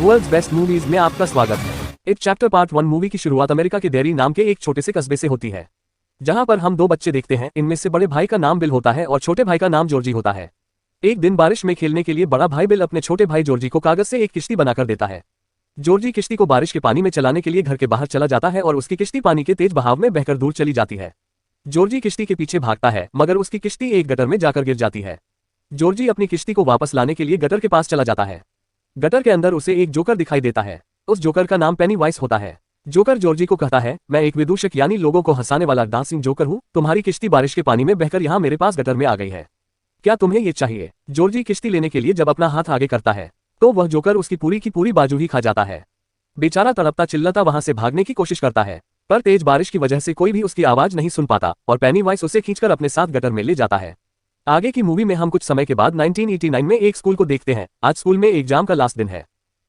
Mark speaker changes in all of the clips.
Speaker 1: World's best movies में आपका स्वागत है। इट चैप्टर पार्ट 1 मूवी की शुरुआत अमेरिका के डेरी नाम के एक छोटे से कस्बे से होती है, जहां पर हम दो बच्चे देखते हैं। इनमें से बड़े भाई का नाम बिल होता है और छोटे भाई का नाम जॉर्जी होता है। एक दिन बारिश में खेलने के लिए बड़ा भाई बिल अपने छोटे भाई जॉर्जी को कागज से एक किश्ती बनाकर देता है। जॉर्जी किश्ती को बारिश के पानी में चलाने के लिए घर के बाहर चला जाता है और उसकी किश्ती पानी के तेज बहाव में बहकर दूर चली जाती है। जॉर्जी किश्ती के पीछे भागता है, मगर उसकी किश्ती एक गटर में जाकर गिर जाती है। जॉर्जी अपनी किश्ती को वापस लाने के लिए गटर के पास चला जाता है। गटर के अंदर उसे एक जोकर दिखाई देता है। उस जोकर का नाम पेनीवाइज होता है। जोकर जॉर्जी को कहता है, मैं एक विदूषक यानी लोगों को हंसाने वाला डांसिंग जोकर हूँ। तुम्हारी किश्ती बारिश के पानी में बहकर यहाँ मेरे पास गटर में आ गई है। क्या तुम्हें ये चाहिए? जॉर्जी किश्ती लेने के लिए जब अपना हाथ आगे करता है तो वह जोकर उसकी पूरी की पूरी बाजू ही खा जाता है। बेचारा तड़पता चिल्लाता वहां से भागने की कोशिश करता है, पर तेज बारिश की वजह से कोई भी उसकी आवाज नहीं सुन पाता और पेनीवाइज उसे खींचकर अपने साथ गटर में ले जाता है। आगे की मूवी में हम कुछ समय के बाद 1989 में एक स्कूल को देखते हैं। आज स्कूल में एग्जाम का लास्ट दिन है।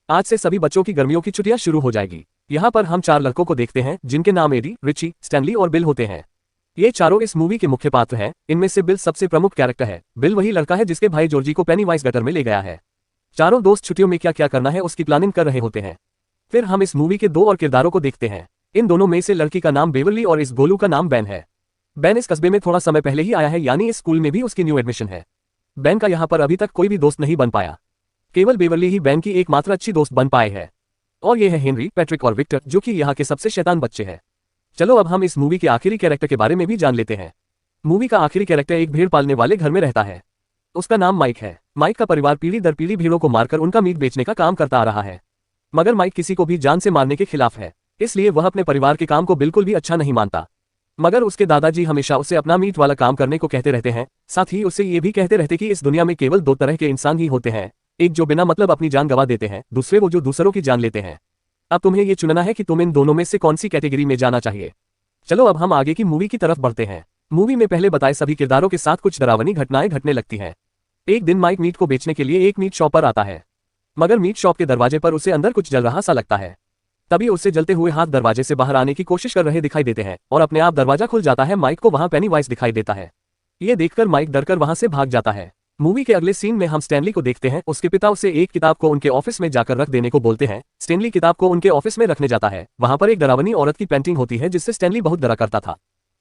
Speaker 1: आज से सभी बच्चों की गर्मियों की छुट्टियां शुरू हो जाएगी। यहाँ पर हम 4 लड़कों को देखते हैं जिनके नाम एडी, रिची, स्टैनली और बिल होते हैं। ये चारों इस मूवी के मुख्य पात्र हैं। इनमें से बिल सबसे प्रमुख कैरेक्टर है। बिल वही लड़का है जिसके भाई जॉर्जी को पेनीवाइज गटर में ले गया है। चारों दोस्त छुट्टियों में क्या क्या करना है उसकी प्लानिंग कर रहे होते हैं। फिर हम इस मूवी के 2 और किरदारों को देखते हैं। इन दोनों में से लड़की का नाम बेवरली और इस गोलू का नाम बेन है। बेन इस कस्बे में थोड़ा समय पहले ही आया है, यानी इस स्कूल में भी उसकी न्यू एडमिशन है। बेन का यहाँ पर अभी तक कोई भी दोस्त नहीं बन पाया। केवल बेवरली ही बेन की एकमात्र अच्छी दोस्त बन पाए है। और ये है हेनरी, पैट्रिक और विक्टर, जो कि यहाँ के सबसे शैतान बच्चे हैं। चलो अब हम इस मूवी के आखिरी कैरेक्टर के बारे में भी जान लेते हैं। मूवी का आखिरी कैरेक्टर एक भेड़ पालने वाले घर में रहता है। उसका नाम माइक है। माइक का परिवार पीढ़ी दर पीढ़ी भेड़ों को मारकर उनका मीट बेचने का काम करता आ रहा है। मगर माइक किसी को भी जान से मारने के खिलाफ है, इसलिए वह अपने परिवार के काम को बिल्कुल भी अच्छा नहीं मानता। मगर उसके दादाजी हमेशा उसे अपना मीट वाला काम करने को कहते रहते हैं। साथ ही उसे ये भी कहते रहते कि इस दुनिया में केवल 2 तरह के इंसान ही होते हैं, एक जो बिना मतलब अपनी जान गंवा देते हैं, दूसरे वो जो दूसरों की जान लेते हैं। अब तुम्हें ये चुनना है कि तुम इन दोनों में से कौन सी कैटेगरी में जाना चाहिए। चलो अब हम आगे की मूवी की तरफ बढ़ते हैं। मूवी में पहले बताए सभी किरदारों के साथ कुछ डरावनी घटनाएं घटने लगती हैं। एक दिन माइक मीट को बेचने के लिए एक मीट शॉप पर आता है, मगर मीट शॉप के दरवाजे पर उसे अंदर कुछ जल रहा सा लगता है। तभी उससे जलते हुए हाथ दरवाजे से बाहर आने की कोशिश कर रहे दिखाई देते हैं और अपने आप दरवाजा खुल जाता है। माइक को वहां पेनीवाइज दिखाई देता है। ये देखकर माइक डरकर वहां से भाग जाता है। मूवी के अगले सीन में हम स्टैनली को देखते हैं। उसके पिता उसे एक किताब को उनके ऑफिस में जाकर रख देने को बोलते हैं। स्टैनली किताब को उनके ऑफिस में रखने जाता है। वहां पर एक डरावनी औरत की पेंटिंग होती है जिससे स्टैनली बहुत डरा करता था।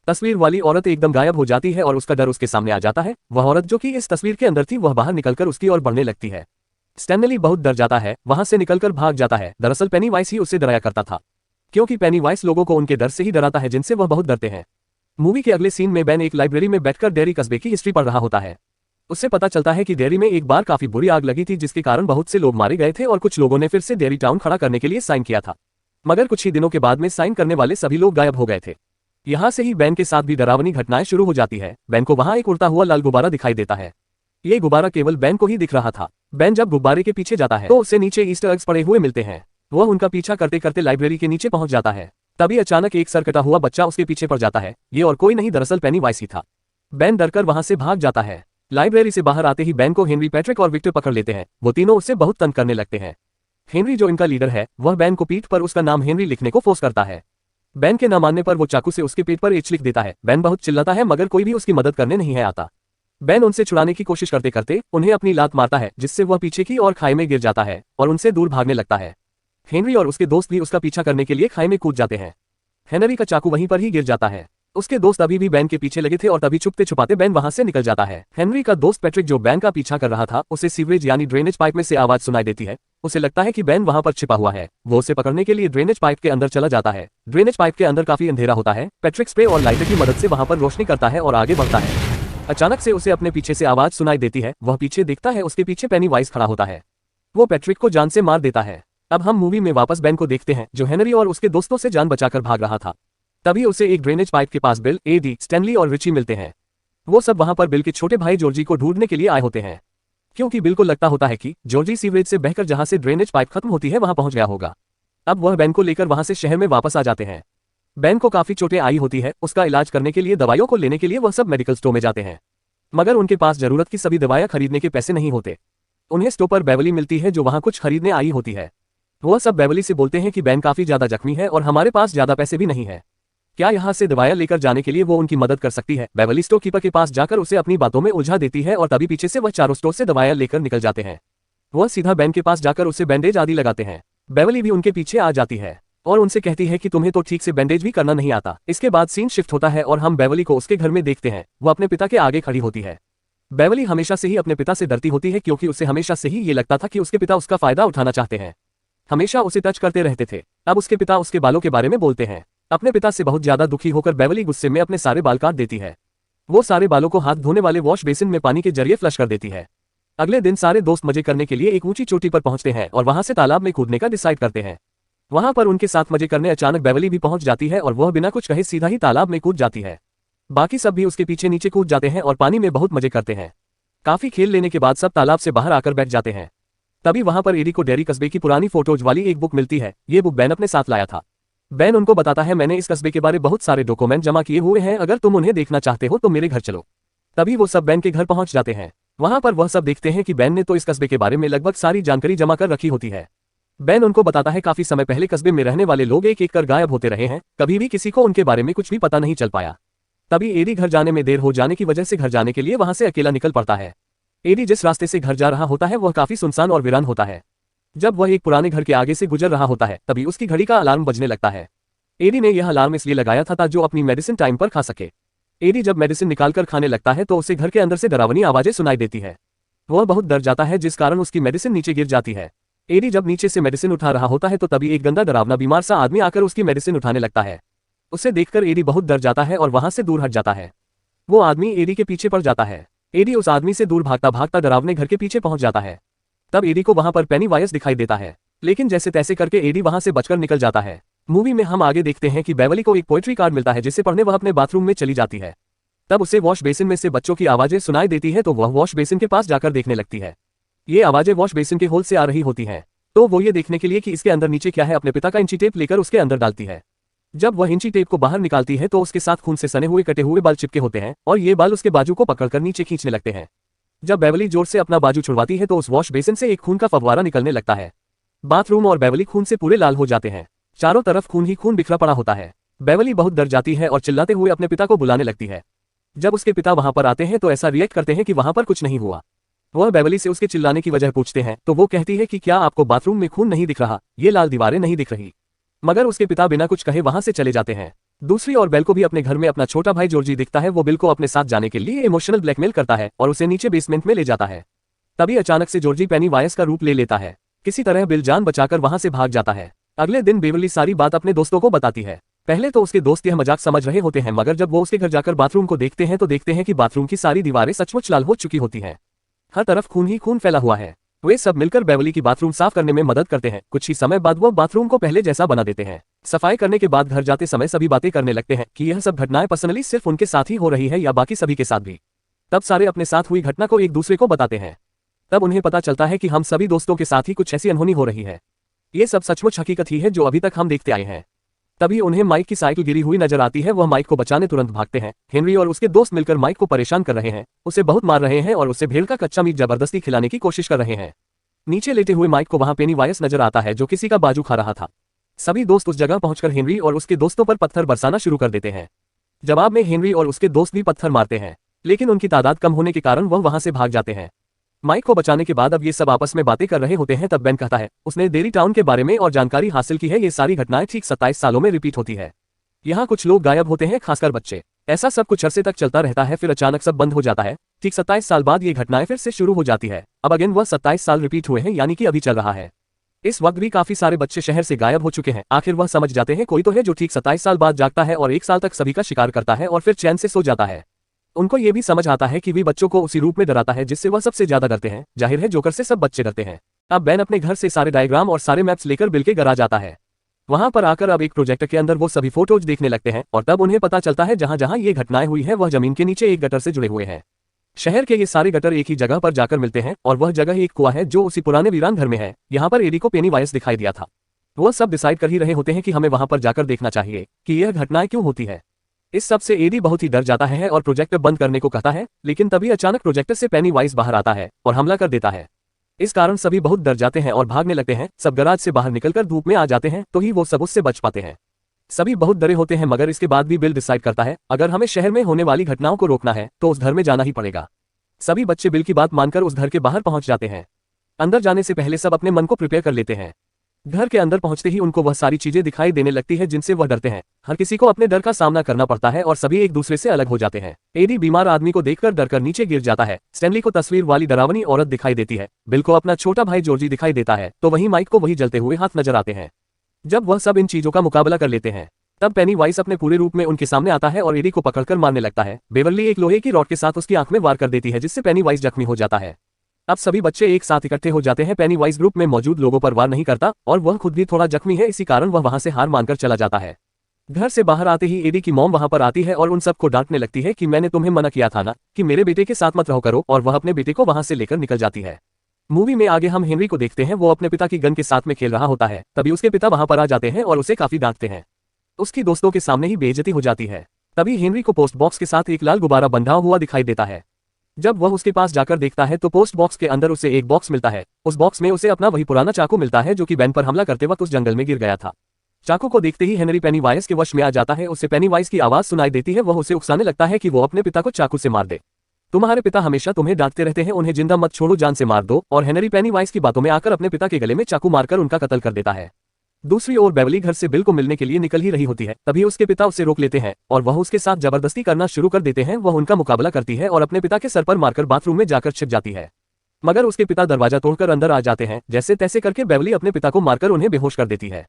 Speaker 1: तस्वीर वाली औरत एकदम गायब हो जाती है और उसका डर उसके सामने आ जाता है। वह औरत जो कि इस तस्वीर के अंदर थी वह बाहर निकलकर उसकी ओर बढ़ने लगती है। स्टैनली बहुत डर जाता है, वहां से निकलकर भाग जाता है। दरअसल पेनीवाइज ही उसे डराया करता था, क्योंकि पेनीवाइज लोगों को उनके डर से ही डराता है जिनसे वह बहुत डरते हैं। मूवी के अगले सीन में बेन एक लाइब्रेरी में बैठकर डेरी कस्बे की हिस्ट्री पढ़ रहा होता है। उससे पता चलता है कि डेरी में एक बार काफी बुरी आग लगी थी, जिसके कारण बहुत से लोग मारे गए थे और कुछ लोगों ने फिर से डेरी टाउन खड़ा करने के लिए साइन किया था। मगर कुछ ही दिनों के बाद में साइन करने वाले सभी लोग गायब हो गए थे। यहाँ से ही बेन के साथ भी डरावनी घटनाएं शुरू हो जाती है। बेन को वहां एक उड़ता हुआ लाल गुब्बारा दिखाई देता है। ये गुब्बारा केवल बेन को ही दिख रहा था। बेन जब गुब्बारे के पीछे जाता है तो उसे नीचे ईस्टर एग्स पड़े हुए मिलते हैं। वह उनका पीछा करते करते लाइब्रेरी के नीचे पहुंच जाता है। तभी अचानक एक सर कटा हुआ बच्चा उसके पीछे पड़ जाता है। ये और कोई नहीं, दरअसल पेनीवाइज ही था। बेन डरकर वहां से भाग जाता है। लाइब्रेरी से बाहर आते ही बेन को हेनरी, पैट्रिक और विक्टर पकड़ लेते हैं। वो तीनों उससे बहुत तंग करने लगते हैं। हेनरी जो इनका लीडर है वह बेन को पीठ पर उसका नाम हेनरी लिखने को फोर्स करता है। बेन के न मानने पर वो चाकू से उसके पेट पर एच लिख देता है। बेन बहुत चिल्लाता है, मगर कोई भी उसकी मदद करने नहीं है आता। बेन उनसे छुड़ाने की कोशिश करते करते उन्हें अपनी लात मारता है, जिससे वह पीछे की ओर खाई में गिर जाता है और उनसे दूर भागने लगता है। हेनरी और उसके दोस्त भी उसका पीछा करने के लिए खाई में कूद जाते हैं। हेनरी का चाकू वहीं पर ही गिर जाता है। उसके दोस्त अभी भी बेन के पीछे लगे थे और तभी छुपते छुपाते बेन वहां से निकल जाता है। हेनरी का दोस्त पैट्रिक जो बेन का पीछा कर रहा था, उसे सीवरेज यानी ड्रेनेज पाइप में से आवाज सुनाई देती है। उसे लगता है कि बेन वहां पर छिपा हुआ है। वो उसे पकड़ने के लिए ड्रेनेज पाइप के अंदर चला जाता है। ड्रेनेज पाइप के अंदर काफी अंधेरा होता है। पैट्रिक स्प्रे और लाइटर की मदद से वहां पर रोशनी करता है और आगे बढ़ता है। अचानक से उसे अपने पीछे से आवाज सुनाई देती है। वह पीछे देखता है, उसके पीछे पेनीवाइज खड़ा होता है। वो पैट्रिक को जान से मार देता है। अब हम मूवी में वापस बेन को देखते हैं, जो हेनरी और उसके दोस्तों से जान बचाकर भाग रहा था। तभी उसे एक ड्रेनेज पाइप के पास बिल, एडी, स्टैनली और रिची मिलते हैं। वो सब वहां पर बिल के छोटे भाई जॉर्जी को ढूंढने के लिए आए होते हैं, क्योंकि बिल को लगता होता है कि जॉर्जी सीवरेज से बहकर जहां से ड्रेनेज पाइप खत्म होती है वहां पहुंच गया होगा। अब वह बेन को लेकर वहां से शहर में वापस आ जाते हैं। बेन को काफी चोटें आई होती है। उसका इलाज करने के लिए दवाइयों को लेने के लिए वह सब मेडिकल स्टोर में जाते हैं, मगर उनके पास जरूरत की सभी दवाइयां खरीदने के पैसे नहीं होते। उन्हें स्टोर पर बेवली मिलती है, जो वहां कुछ खरीदने आई होती है। वह सब बेवली से बोलते हैं कि बेन काफी ज्यादा जख्मी है और हमारे पास ज्यादा पैसे भी नहीं है। क्या यहाँ से दवाइयां लेकर जाने के लिए वो उनकी मदद कर सकती है। बेवली स्टोर कीपर के पास जाकर उसे अपनी बातों में उलझा देती है और तभी पीछे से वह चारों स्टोर से दवाइयां लेकर निकल जाते हैं। वह सीधा बेन के पास जाकर उसे बैंडेज आदि लगाते हैं। बेवली भी उनके पीछे आ जाती है और उनसे कहती है कि तुम्हें तो ठीक से बैंडेज भी करना नहीं आता। इसके बाद सीन शिफ्ट होता है और हम बेवली को उसके घर में देखते हैं। वह अपने पिता के आगे खड़ी होती है। बेवली हमेशा से ही अपने पिता से डरती होती है क्योंकि उसे हमेशा से ही ये लगता था कि उसके पिता उसका फायदा उठाना चाहते हैं, हमेशा उसे टच करते रहते थे। अब उसके पिता उसके बालों के बारे में बोलते हैं। अपने पिता से बहुत ज्यादा दुखी होकर बेवली गुस्से में अपने सारे बाल काट देती है। वो सारे बालों को हाथ धोने वाले वॉश बेसिन में पानी के जरिए फ्लश कर देती है। अगले दिन सारे दोस्त मजे करने के लिए एक ऊंची चोटी पर पहुंचते हैं और वहां से तालाब में कूदने का डिसाइड करते हैं। वहां पर उनके साथ मजे करने अचानक बेवली भी पहुंच जाती है और वह बिना कुछ कहे सीधा ही तालाब में कूद जाती है। बाकी सब भी उसके पीछे नीचे कूद जाते हैं और पानी में बहुत मजे करते हैं। काफी खेल लेने के बाद सब तालाब से बाहर आकर बैठ जाते हैं। तभी वहां पर एडी को डेरी कस्बे की पुरानी फोटोज वाली एक बुक मिलती है। ये बुक बेन अपने साथ लाया था। बेन उनको बताता है, मैंने इस कस्बे के बारे बहुत सारे डॉक्यूमेंट जमा किए हुए हैं, अगर तुम उन्हें देखना चाहते हो तो मेरे घर चलो। तभी वो सब बेन के घर पहुंच जाते हैं। वहां पर वह सब देखते हैं कि बेन ने तो इस कस्बे के बारे में लगभग सारी जानकारी जमा कर रखी होती है। बेन उनको बताता है काफी समय पहले कस्बे में रहने वाले लोग एक एक कर गायब होते रहे हैं, कभी भी किसी को उनके बारे में कुछ भी पता नहीं चल पाया। तभी एडी घर जाने में देर हो जाने की वजह से घर जाने के लिए वहां से अकेला निकल पड़ता है। एडी जिस रास्ते से घर जा रहा होता है वह काफी सुनसान और वीरान होता है। जब वह एक पुराने घर के आगे से गुजर रहा होता है तभी उसकी घड़ी का अलार्म बजने लगता है। एडी ने यह अलार्म इसलिए लगाया था जो अपनी मेडिसिन टाइम पर खा सके। एडी जब मेडिसिन निकालकर खाने लगता है तो उसे घर के अंदर से डरावनी आवाजें सुनाई देती है। वह बहुत डर जाता है जिस कारण उसकी मेडिसिन नीचे गिर जाती है। एडी जब नीचे से मेडिसिन उठा रहा होता है तो तभी एक गंदा डरावना बीमार सा आदमी आकर उसकी मेडिसिन उठाने लगता है। उसे देखकर एडी बहुत डर जाता है और वहां से दूर हट जाता है। वो आदमी एडी के पीछे पड़ जाता है। एडी उस आदमी से दूर भागता भागता डरावने घर के पीछे पहुंच जाता है। तब एडी को वहां पर पेनीवाइज दिखाई देता है, लेकिन जैसे तैसे करके एडी वहां से बचकर निकल जाता है। मूवी में हम आगे देखते हैं कि बेवली को एक पोएट्री कार्ड मिलता है जिसे पढ़ने वह अपने बाथरूम में चली जाती है। तब उसे वॉश बेसिन में से बच्चों की आवाजें सुनाई देती है तो वह वॉश बेसिन के पास जाकर देखने लगती है। ये आवाजें वॉश बेसिन के होल से आ रही होती हैं, तो वो ये देखने के लिए कि इसके अंदर नीचे क्या है अपने पिता का इंची टेप लेकर उसके अंदर डालती है। जब वह इंची टेप को बाहर निकालती है तो उसके साथ खून से सने हुए कटे हुए बाल चिपके होते हैं और ये बाल उसके बाजू को पकड़कर नीचे खींचने लगते हैं। जब बेवली जोर से अपना बाजू छुड़वाती है तो उस वॉश बेसिन से एक खून का फव्वारा निकलने लगता है। बाथरूम और बेवली खून से पूरे लाल हो जाते हैं। चारों तरफ खून ही खून बिखरा पड़ा होता है। बेवली बहुत डर जाती है और चिल्लाते हुए अपने पिता को बुलाने लगती है। जब उसके पिता वहां पर आते हैं तो ऐसा रिएक्ट करते हैं कि वहां पर कुछ नहीं हुआ। वह बेवली से उसके चिल्लाने की वजह पूछते हैं तो वो कहती है कि क्या आपको बाथरूम में खून नहीं दिख रहा, ये लाल दीवारें नहीं दिख रही। मगर उसके पिता बिना कुछ कहे वहां से चले जाते हैं। दूसरी ओर बेल को भी अपने घर में अपना छोटा भाई जॉर्जी दिखता है। वो बिल को अपने साथ जाने के लिए इमोशनल ब्लैकमेल करता है और उसे नीचे बेसमेंट में ले जाता है। तभी अचानक से जॉर्जी पेनीवाइज का रूप ले लेता है। किसी तरह बिल जान बचाकर वहां से भाग जाता है। अगले दिन बेवली सारी बात अपने दोस्तों को बताती है। पहले तो उसके दोस्त यह मजाक समझ रहे होते हैं, मगर जब वो उसके घर जाकर बाथरूम को देखते हैं तो देखते हैं कि बाथरूम की सारी दीवारें सचमुच लाल हो चुकी होती हैं। हर तरफ खून ही खून फैला हुआ है। वे सब मिलकर बेवली की बाथरूम साफ करने में मदद करते हैं। कुछ ही समय बाद वो बाथरूम को पहले जैसा बना देते हैं। सफाई करने के बाद घर जाते समय सभी बातें करने लगते हैं कि यह सब घटनाएं पर्सनली सिर्फ उनके साथ ही हो रही है या बाकी सभी के साथ भी। तब सारे अपने साथ हुई घटना को एक दूसरे को बताते हैं। तब उन्हें पता चलता है कि हम सभी दोस्तों के साथ ही कुछ ऐसी अनहोनी हो रही है। ये सब सचमुच हकीकत ही है जो अभी तक हम देखते आए हैं। तभी उन्हें माइक की साइकिल गिरी हुई नजर आती है। वह माइक को बचाने तुरंत भागते हैं। हेनरी और उसके दोस्त मिलकर माइक को परेशान कर रहे हैं, उसे बहुत मार रहे हैं और उसे भेड़ का कच्चा मीट जबरदस्ती खिलाने की कोशिश कर रहे हैं। नीचे लेटे हुए माइक को वहां पेनीवाइज नजर आता है जो किसी का बाजू खा रहा था। सभी दोस्त उस जगह पहुंचकर हेनरी और उसके दोस्तों पर पत्थर बरसाना शुरू कर देते हैं। जवाब में हेनरी और उसके दोस्त भी पत्थर मारते हैं, लेकिन उनकी तादाद कम होने के कारण वह वहां से भाग जाते हैं। माइक को बचाने के बाद अब ये सब आपस में बातें कर रहे होते हैं। तब बेन कहता है उसने डेरी टाउन के बारे में और जानकारी हासिल की है। ये सारी घटनाएं ठीक 27 सालों में रिपीट होती है। यहाँ कुछ लोग गायब होते हैं, खासकर बच्चे। ऐसा सब कुछ अरसे तक चलता रहता है, फिर अचानक सब बंद हो जाता है। ठीक 27 साल बाद ये घटनाएं फिर से शुरू हो जाती है। अब अगेन वह 27 साल रिपीट हुए हैं, यानी कि अभी चल रहा है। इस वक्त भी काफी सारे बच्चे शहर से गायब हो चुके हैं। आखिर वह समझ जाते हैं कोई तो है जो ठीक 27 साल बाद जागता है और 1 साल तक सभी का शिकार करता है और फिर चैन से सो जाता है। उनको ये भी समझ आता है कि वे बच्चों को उसी रूप में डराता है जिससे वह सबसे ज्यादा डरते हैं। जाहिर है जोकर से सब बच्चे डरते हैं। अब बेन अपने घर से सारे डायग्राम और सारे मैप्स लेकर बिल के घर आ जाता है। वहां पर आकर अब एक प्रोजेक्टर के अंदर वो सभी फोटोज देखने लगते हैं और तब उन्हें पता चलता है जहां जहां ये घटनाएं हुई है वह जमीन के नीचे एक गटर से जुड़े हुए हैं। शहर के ये सारे गटर एक ही जगह पर जाकर मिलते हैं और वह जगह एक कुआं है जो उसी पुराने वीरान घर में है। यहाँ पर एडी को पेनीवाइज दिखाई दिया था। वह सब डिसाइड कर ही रहे होते हैं कि हमें वहां पर जाकर देखना चाहिए कि यह घटनाएं क्यों होती है। इस सब से एडी बहुत ही डर जाता है और प्रोजेक्टर बंद करने को कहता है, लेकिन तभी अचानक प्रोजेक्टर से पेनीवाइज बाहर आता है और हमला कर देता है। इस कारण सभी बहुत डर जाते हैं और भागने लगते हैं। सब गराज से बाहर निकलकर धूप में आ जाते हैं तो ही वो सब उससे बच पाते हैं। सभी बहुत डरे होते हैं, मगर इसके बाद भी बिल डिसाइड करता है अगर हमें शहर में होने वाली घटनाओं को रोकना है तो उस घर में जाना ही पड़ेगा। सभी बच्चे बिल की बात मानकर उस घर के बाहर पहुंच जाते हैं। अंदर जाने से पहले सब अपने मन को प्रिपेयर कर लेते हैं। घर के अंदर पहुंचते ही उनको वह सारी चीजें दिखाई देने लगती है जिनसे वह डरते हैं। हर किसी को अपने डर का सामना करना पड़ता है और सभी एक दूसरे से अलग हो जाते हैं। एडी बीमार आदमी को देखकर डरकर नीचे गिर जाता है। स्टैनली को तस्वीर वाली डरावनी औरत दिखाई देती है। बिल को अपना छोटा भाई जॉर्जी दिखाई देता है, तो वहीं माइक को वही जलते हुए हाथ नजर आते हैं। जब वह सब इन चीजों का मुकाबला कर लेते हैं, तब पेनीवाइज अपने पूरे रूप में उनके सामने आता है और एडी को पकड़कर मारने लगता है। बेवर्ली एक लोहे की रॉड के साथ उसकी आंख में वार कर देती है, जिससे पेनीवाइज जख्मी हो जाता है। अब सभी बच्चे एक साथ इकट्ठे हो जाते हैं। पेनीवाइज ग्रुप में मौजूद लोगों पर वार नहीं करता और वह खुद भी थोड़ा जख्मी है, इसी कारण वह वहां से हार मानकर चला जाता है। घर से बाहर आते ही एडी की मॉम वहां पर आती है और उन सबको डांटने लगती है कि मैंने तुम्हें मना किया था ना कि मेरे बेटे के साथ मत रहो करो, और वह अपने बेटे को वहां से लेकर निकल जाती है। मूवी में आगे हम हेनरी को देखते हैं। वो अपने पिता की गन के साथ में खेल रहा होता है। तभी उसके पिता वहां पर आ जाते हैं और उसे काफी डांटते हैं। उसकी दोस्तों के सामने ही बेइज्जती हो जाती है। तभी हेनरी को पोस्ट बॉक्स के साथ एक लाल गुब्बारा बंधा हुआ दिखाई देता है। जब वह उसके पास जाकर देखता है तो पोस्ट बॉक्स के अंदर उसे एक बॉक्स मिलता है। उस बॉक्स में उसे अपना वही पुराना चाकू मिलता है जो कि बेन पर हमला करते वक्त उस जंगल में गिर गया था। चाकू को देखते ही हेनरी पेनीवाइज के वश में आ जाता है। उसे पेनीवाइज की आवाज सुनाई देती है। वह उसे उकसाने लगता है कि वो अपने पिता को चाकू से मार दे। तुम्हारे पिता हमेशा तुम्हें डांटते रहते हैं, उन्हें जिंदा मत छोड़ो, जान से मार दो। और हेनरी पेनीवाइज की बातों में आकर अपने पिता के गले में चाकू मारकर उनका कत्ल कर देता है। दूसरी ओर बेवली घर से बिल को मिलने के लिए निकल ही रही होती है। तभी उसके पिता उसे रोक लेते हैं और वह उसके साथ जबरदस्ती करना शुरू कर देते हैं। वह उनका मुकाबला करती है और अपने पिता के सर पर मारकर बाथरूम में जाकर छिप जाती है, मगर उसके पिता दरवाजा तोड़कर अंदर आ जाते हैं। जैसे तैसे करके बेवली अपने पिता को मारकर उन्हें बेहोश कर देती है।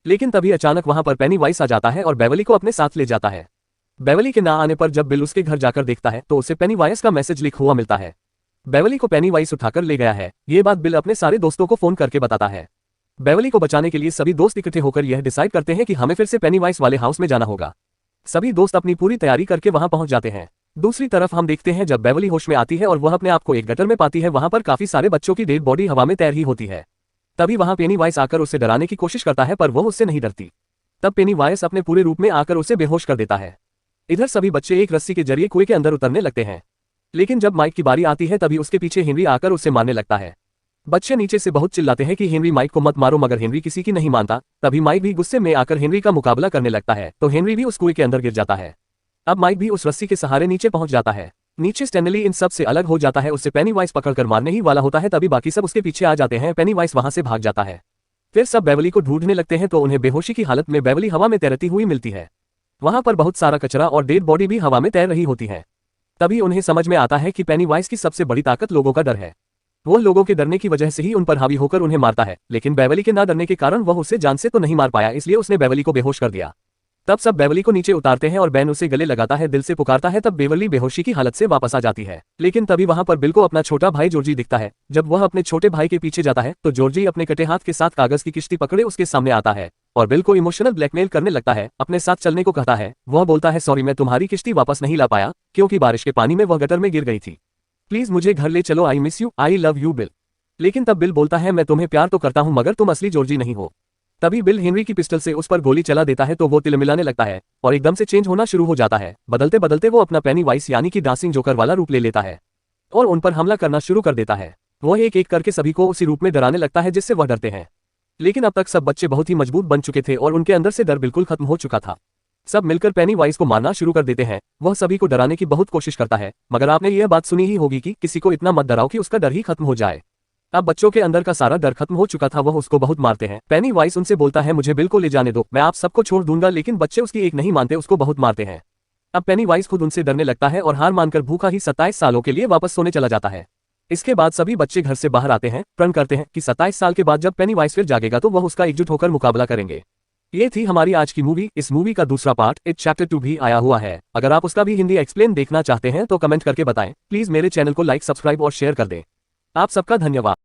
Speaker 1: लेकिन तभी अचानक वहां पर पेनीवाइज आ जाता है और बेवली को अपने साथ ले जाता है। बेवली के ना आने पर जब बिल उसके घर जाकर देखता है तो उसे पेनीवाइज का मैसेज लिखा हुआ मिलता है। बेवली को पेनीवाइज उठाकर ले गया है। ये बात बिल अपने सारे दोस्तों को फोन करके बताता है। बेवली को बचाने के लिए सभी दोस्त इकट्ठे होकर यह डिसाइड करते हैं कि हमें फिर से पेनीवाइज वाले हाउस में जाना होगा। सभी दोस्त अपनी पूरी तैयारी करके वहां पहुंच जाते हैं। दूसरी तरफ हम देखते हैं जब बेवली होश में आती है और वह अपने आप को एक गटर में पाती है। वहां पर काफी सारे बच्चों की डेड बॉडी हवा में तैर रही होती है। तभी वहां पेनीवाइज आकर उसे डराने की कोशिश करता है, पर वह उससे नहीं डरती। तब पेनीवाइज अपने पूरे रूप में आकर उसे बेहोश कर देता है। इधर सभी बच्चे एक रस्सी के जरिए कुएं के अंदर उतरने लगते हैं। लेकिन जब माइक की बारी आती है तभी उसके पीछे हेनरी आकर उसे मारने लगता है। बच्चे नीचे से बहुत चिल्लाते हैं कि हेनरी माइक को मत मारो, मगर हेनरी किसी की नहीं मानता। तभी माइक भी गुस्से में आकर हेनरी का मुकाबला करने लगता है, तो हेनरी भी उस कुएं के अंदर गिर जाता है। अब माइक भी उस रस्सी के सहारे नीचे पहुंच जाता है। नीचे स्टैनली इन सब से अलग हो जाता है। उससे पेनीवाइज पकड़कर मारने ही वाला होता है, तभी बाकी सब उसके पीछे आ जाते हैं। पेनीवाइज वहां से भाग जाता है। फिर सब बेवली को ढूंढने लगते हैं तो उन्हें बेहोशी की हालत में बेवली हवा में तैरती हुई मिलती है। वहां पर बहुत सारा कचरा और डेड बॉडी भी हवा में तैर रही होती है। तभी उन्हें समझ में आता है कि पेनीवाइज की सबसे बड़ी ताकत लोगों का डर है। वो लोगों के डरने की वजह से ही उन पर हावी होकर उन्हें मारता है। लेकिन बेवली के ना डरने के कारण वह उसे जान से तो नहीं मार पाया, इसलिए उसने बेवली को बेहोश कर दिया। तब सब बेवली को नीचे उतारते हैं और बेन उसे गले लगाता है, दिल से पुकारता है। तब बेवली बेहोशी की हालत से वापस आ जाती है। लेकिन तभी वहां पर बिल को अपना छोटा भाई जॉर्जी दिखता है। जब वह अपने छोटे भाई के पीछे जाता है तो जॉर्जी अपने कटे हाथ के साथ कागज की किश्ती पकड़े उसके सामने आता है और बिल को इमोशनल ब्लैकमेल करने लगता है। अपने साथ चलने को कहता है। वह बोलता है, सॉरी मैं तुम्हारी किश्ती वापस नहीं ला पाया क्योंकि बारिश के पानी में वह गटर में गिर गई थी। प्लीज मुझे घर ले चलो, I miss you, I love you bill. लेकिन तब बिल बोलता है, मैं तुम्हें प्यार तो करता हूं मगर तुम असली जॉर्जी नहीं हो। तभी बिल हेनरी की पिस्टल से उस पर गोली चला देता है तो वो तिलमिलाने लगता है और एकदम से चेंज होना शुरू हो जाता है। बदलते बदलते वो अपना पेनीवाइज यानी कि डांसिंग जोकर वाला रूप ले लेता है और उन पर हमला करना शुरू कर देता है। वह एक एक करके सभी को उसी रूप में डराने लगता है जिससे वह डरते हैं। लेकिन अब तक सब बच्चे बहुत ही मजबूत बन चुके थे और उनके अंदर से डर बिल्कुल खत्म हो चुका था। सब मिलकर पेनीवाइज को मारना शुरू कर देते हैं। वह सभी को डराने की बहुत कोशिश करता है, मगर आपने यह बात सुनी ही होगी कि किसी को इतना मत डराओ कि उसका डर ही खत्म हो जाए। अब बच्चों के अंदर का सारा डर खत्म हो चुका था। वह उसको बहुत मारते हैं। पेनीवाइज उनसे बोलता है, मुझे बिल को ले जाने दो, मैं आप सबको छोड़ दूंगा। लेकिन बच्चे उसकी एक नहीं मानते, उसको बहुत मारते हैं। अब पेनीवाइज खुद उनसे डरने लगता है और हार मानकर भूखा ही 27 सालों के लिए वापस सोने चला जाता है। इसके बाद सभी बच्चे घर से बाहर आते हैं, प्रण करते हैं कि 27 साल के बाद जब पेनीवाइज फिर जागेगा तो वह उसका एकजुट होकर मुकाबला करेंगे। ये थी हमारी आज की मूवी। इस मूवी का दूसरा पार्ट इट चैप्टर 2 भी आया हुआ है। अगर आप उसका भी हिंदी एक्सप्लेन देखना चाहते हैं तो कमेंट करके बताएं। प्लीज मेरे चैनल को लाइक, सब्सक्राइब और शेयर कर दें। आप सबका धन्यवाद।